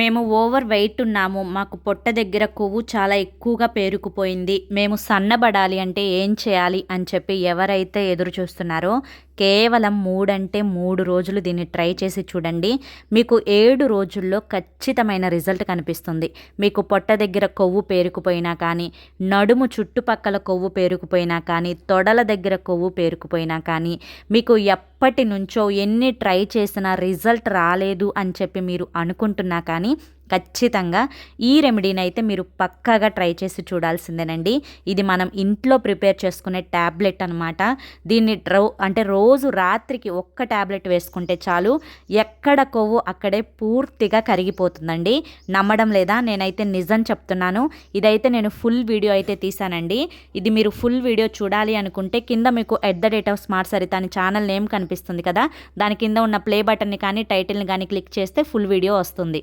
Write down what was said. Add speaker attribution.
Speaker 1: మేము over weight ఉన్నాము. మాకు పొట్ట దగ్గర కొవ్వు చాలా ఎక్కువగా పేరుకుపోయింది. మేము సన్నబడాలి అంటే ఏం చేయాలి అని చెప్పి ఎవరైతే ఎదురు చూస్తున్నారో కేవలం 3 అంటే 3 రోజులు దీన్ని ట్రై చేసి చూడండి. మీకు 7 రోజుల్లో ఖచ్చితమైన రిజల్ట్ కనిపిస్తుంది. మీకు పొట్ట దగ్గర కొవ్వు పేరుకుపోయినా కానీ, నడుము చుట్టుపక్కల కొవ్వు పేరుకుపోయినా కానీ, తొడల దగ్గర కొవ్వు పేరుకుపోయినా కానీ, మీకు ఎప్పటి నుంచో ఎన్ని ట్రై చేసినా రిజల్ట్ రాలేదు అని చెప్పి మీరు అనుకుంటున్నా కానీ ఖచ్చితంగా ఈ రెమెడీని అయితే మీరు పక్కాగా ట్రై చేసి చూడాల్సిందేనండి. ఇది మనం ఇంట్లో ప్రిపేర్ చేసుకునే ట్యాబ్లెట్ అనమాట. దీన్ని రోజు రాత్రికి ఒక్క ట్యాబ్లెట్ వేసుకుంటే చాలు, ఎక్కడ కొవ్వు అక్కడే పూర్తిగా కరిగిపోతుందండి. నమ్మడం లేదా? నేనైతే నిజం చెప్తున్నాను. ఇదైతే నేను ఫుల్ వీడియో అయితే తీసానండి. ఇది మీరు ఫుల్ వీడియో చూడాలి అనుకుంటే కింద మీకు @SmartSarita అని ఛానల్ నేమ్ కనిపిస్తుంది కదా, దాని కింద ఉన్న ప్లే బటన్ని కానీ టైటిల్ని కానీ క్లిక్ చేస్తే ఫుల్ వీడియో వస్తుంది.